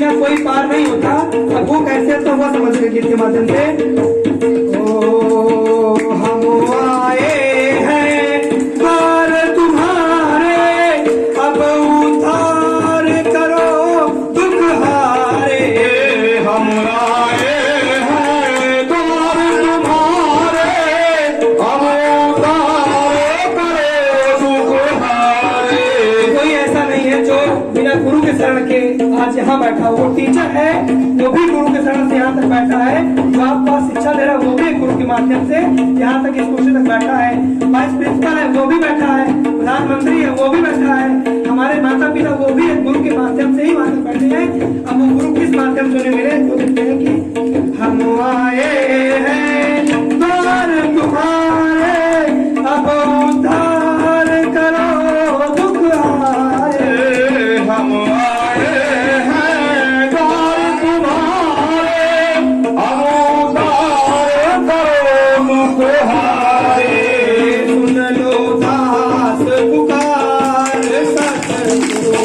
का कोई पार नहीं होता। अब वो कैसे तो हुआ समझ गए गीत के माध्यम से। ओ हम आए हैं द्वार तुम्हारे, अब उद्धार करो दुख हारे। हम आए हैं द्वार तुम्हारे, अब उद्धार करो दुख हारे। कोई ऐसा नहीं है जो बिना गुरु के शरण के आज यहाँ बैठा हो। वो टीचर है, वो भी गुरु के शरण से यहाँ तक बैठा है। जो आपको शिक्षा दे रहा है वो भी गुरु के माध्यम से यहाँ तक इस कुर्सी तक बैठा है। वाइस प्रिंसिपल है वो भी बैठा है, प्रधानमंत्री है वो भी बैठा है, हमारे माता पिता वो भी गुरु के माध्यम से ही वहां तक बैठे हैं। अब वो गुरु किस माध्यम से उन्हें मिले तो देखते हैं कि हम आए हैं द्वार तुम्हारे, अब उद्धार करो दुख हारे। हम आए हैं द्वार तुम्हारे, अब उद्धार करो दुख हारे। सुन लो दास पुकार सतगुरु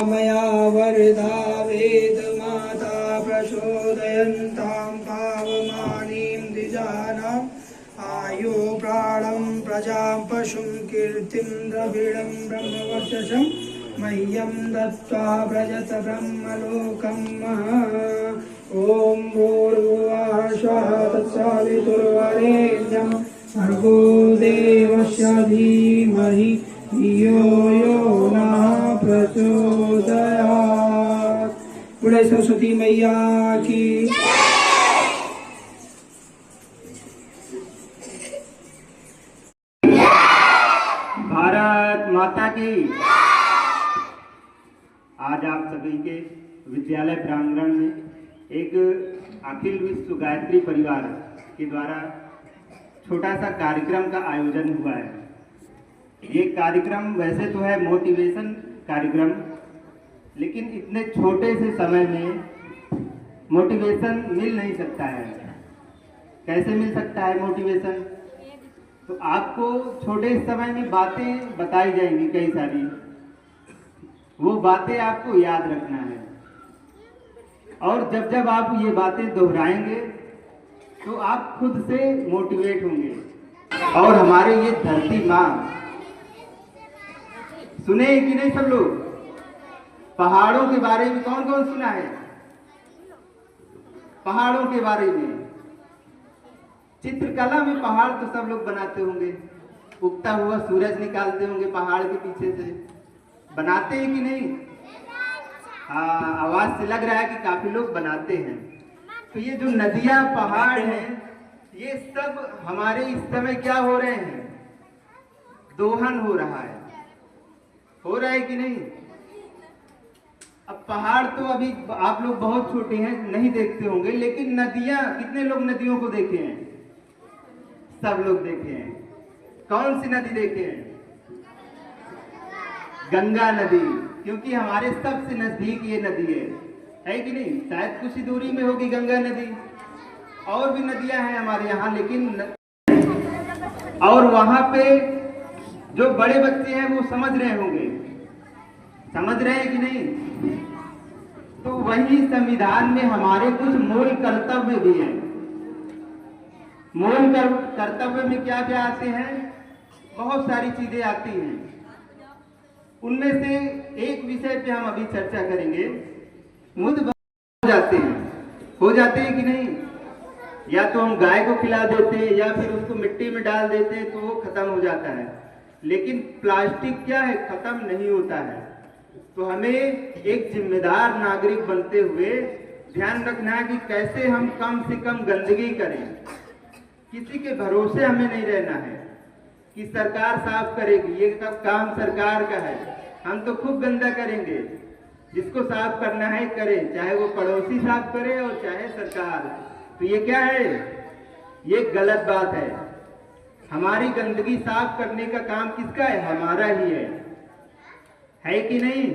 मया वरदा वेद माता प्रचोदयन्तां पावमानीं द्विजानाम् आयु प्राणं प्रजां पशुं कीर्तिं द्रविडं ब्रह्मवर्चसं मह्यं दत्त्वा व्रजत ब्रह्मलोकं ॐ भूर्भुवः स्वः तत्सवितुर्वरेण्यं भर्गो देवस्य धीमहि धियो यो नः प्रचोदयात्। बोले सरस्वती मैया की। भारत माता की। आज आप सभी के विद्यालय प्रांगण में एक अखिल विश्व गायत्री परिवार के द्वारा छोटा सा कार्यक्रम का आयोजन हुआ है। ये कार्यक्रम वैसे तो है मोटिवेशन कार्यक्रम, लेकिन इतने छोटे से समय में मोटिवेशन मिल नहीं सकता है। कैसे मिल सकता है मोटिवेशन? तो आपको छोटे समय में बातें बताई जाएंगी कई सारी, वो बातें आपको याद रखना है। और जब जब आप ये बातें दोहराएंगे तो आप खुद से मोटिवेट होंगे। और हमारे ये धरती माँ, सुने कि नहीं सब लोग? पहाड़ों के बारे में कौन कौन सुना है? पहाड़ों के बारे में चित्रकला में पहाड़ तो सब लोग बनाते होंगे, उगता हुआ सूरज निकालते होंगे पहाड़ के पीछे से, बनाते हैं कि नहीं? हाँ, आवाज से लग रहा है कि काफी लोग बनाते हैं। तो ये जो नदियां पहाड़ हैं, ये सब हमारे इस समय क्या हो रहे हैं? दोहन हो रहा है। हो रहा है कि नहीं? अब पहाड़ तो अभी आप लोग बहुत छोटे हैं, नहीं देखते होंगे, लेकिन नदियां, कितने लोग नदियों को देखे हैं? सब लोग देखे हैं। कौन सी नदी देखे हैं? गंगा नदी, क्योंकि हमारे सबसे नजदीक ये नदी है कि नहीं? शायद कुछ ही दूरी में होगी गंगा नदी, और भी नदियां हैं हमारे यहाँ, लेकिन और वहां पे जो बड़े बच्चे हैं वो समझ रहे होंगे, समझ रहे हैं कि नहीं? तो वही संविधान में हमारे कुछ मूल कर्तव्य भी हैं। मूल कर्तव्य में क्या क्या आते हैं? बहुत सारी चीजें आती हैं। उनमें से एक विषय पे हम अभी चर्चा करेंगे। मुद्द हो जाते हैं कि नहीं? या तो हम गाय को खिला देते हैं या फिर उसको मिट्टी में डाल देते हैं तो वो खत्म हो जाता है, लेकिन प्लास्टिक क्या है? खत्म नहीं होता है। तो हमें एक जिम्मेदार नागरिक बनते हुए ध्यान रखना है कि कैसे हम कम से कम गंदगी करें। किसी के भरोसे हमें नहीं रहना है कि सरकार साफ करेगी, ये सब काम सरकार का है, हम तो खूब गंदा करेंगे। जिसको साफ करना है करे, चाहे वो पड़ोसी साफ करे और चाहे सरकार। तो ये क्या है? ये गलत बात है। हमारी गंदगी साफ करने का काम किसका है? हमारा ही है कि नहीं?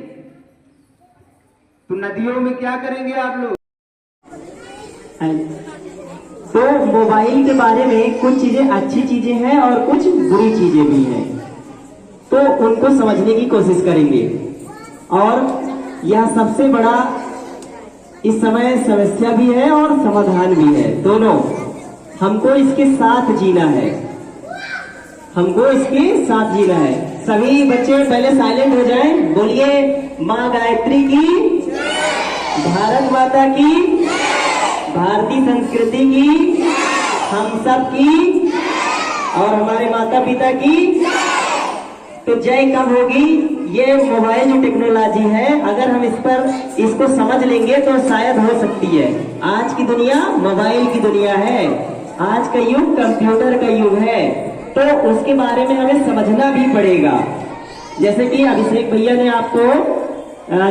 तो नदियों में क्या करेंगे आप लोग? तो मोबाइल के बारे में कुछ चीजें अच्छी चीजें हैं और कुछ बुरी चीजें भी हैं। तो उनको समझने की कोशिश करेंगे। और यह सबसे बड़ा इस समय समस्या भी है और समाधान भी है, दोनों। हमको इसके साथ जीना है, हमको इसके साथ जीना है। सभी बच्चे पहले साइलेंट हो जाएं, बोलिए माँ गायत्री की, भारत माता की, भारतीय संस्कृति की, हम सब की और हमारे माता पिता की। तो जय कब होगी? ये मोबाइल जो टेक्नोलॉजी है, अगर हम इसको समझ लेंगे तो शायद हो सकती है। आज की दुनिया मोबाइल की दुनिया है, आज का युग कंप्यूटर का युग है, तो उसके बारे में हमें समझना भी पड़ेगा। जैसे कि अभिषेक भैया ने आपको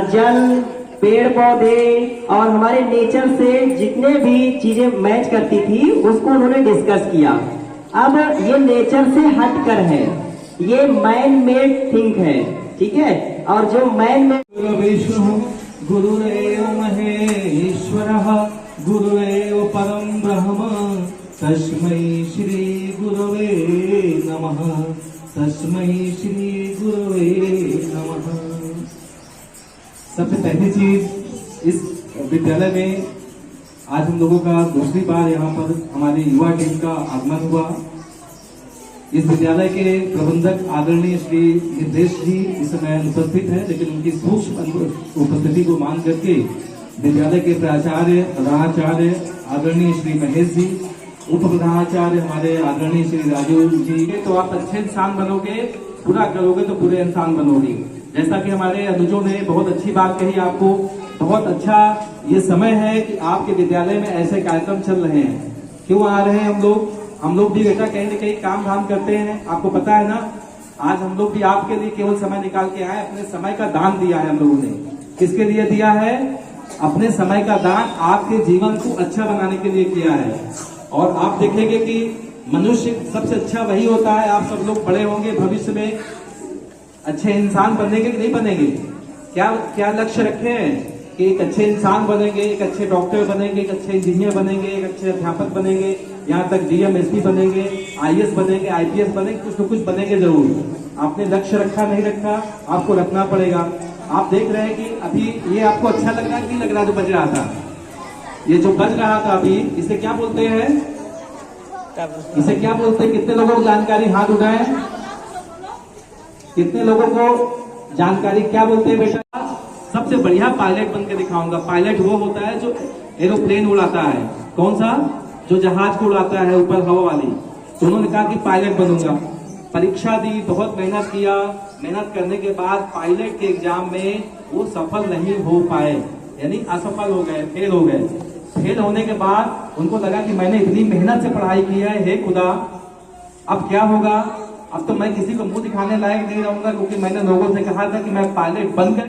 जल, पेड़ पौधे और हमारे नेचर से जितने भी चीजें मैच करती थी उसको उन्होंने डिस्कस किया। अब ये नेचर से हटकर है, ये मैन मेड थिंग है, ठीक है। और जो मैन मेड विष्णु गुरुरेव महेश्वरः गुरुरेव परम ब्रह्म तस्मै श्री गुरुवे नमः, तस्मै श्री गुरुवे नमः। सबसे पहली चीज, इस विद्यालय में आज हम लोगों का दूसरी बार यहाँ पर हमारे युवा टीम का आगमन हुआ। इस विद्यालय के प्रबंधक आदरणीय श्री निर्देश जी इस समय अनुपस्थित हैं, लेकिन उनकी सूक्ष्म उपस्थिति को मान करके विद्यालय के प्राचार्य, प्रधानाचार्य आदरणीय श्री महेश जी, उप प्रधानाचार्य हमारे आदरणीय श्री राजू जी, तो आप अच्छे इंसान बनोगे, पूरा करोगे तो पूरे इंसान बनोगे। जैसा कि हमारे अनुजों ने बहुत अच्छी बात कही, आपको बहुत अच्छा ये समय है कि आपके विद्यालय में ऐसे कार्यक्रम चल रहे हैं। क्यों आ रहे हैं हम लोग भी बेटा कहीं न कहीं काम धाम करते हैं, आपको पता है ना। आज हम लोग भी आपके लिए केवल समय निकाल के आए, अपने समय का दान दिया है हम लोगों ने। किसके लिए दिया है? अपने समय का दान आपके जीवन को अच्छा बनाने के लिए किया है। और आप देखेंगे कि मनुष्य सबसे अच्छा वही होता है, आप सब लोग बड़े होंगे भविष्य में अच्छे इंसान बनेंगे कि नहीं बनेंगे? क्या लक्ष्य रखे हैं कि एक अच्छे इंसान बनेंगे, एक अच्छे डॉक्टर बनेंगे, एक अच्छे इंजीनियर बनेंगे, एक अच्छे अध्यापक बनेंगे, यहाँ तक डीएम एसपी बनेंगे, आईएएस बनेंगे, आईपीएस बनेंगे, कुछ न कुछ बनेंगे जरूर। आपने लक्ष्य रखा नहीं रखा, आपको रखना पड़ेगा। आप देख रहे हैं कि अभी ये आपको अच्छा लग रहा है कि नहीं लग रहा जो बज रहा था? ये जो बज रहा था अभी, इसे क्या बोलते हैं? इसे क्या बोलते हैं? कितने लोगों को जानकारी? हाथ उठाएं। कितने लोगों को जानकारी क्या बोलते हैं बेटा? सबसे बढ़िया पायलट बन के दिखाऊंगा। पायलट वो होता है जो एरोप्लेन उड़ाता है। कौन सा? जो जहाज को उड़ाता है ऊपर हवा वाली। तो उन्होंने कहा कि पायलट बनूंगा। परीक्षा दी, बहुत मेहनत किया। मेहनत करने के बाद पायलट के एग्जाम में वो सफल नहीं हो पाए, यानी असफल हो गए, फेल हो गए। फेल होने के बाद उनको लगा कि मैंने इतनी मेहनत से पढ़ाई की है, हे खुदा अब क्या होगा? अब तो मैं किसी को मुंह दिखाने लायक नहीं रहूंगा, क्योंकि मैंने लोगों से कहा था कि मैं पायलट बनकर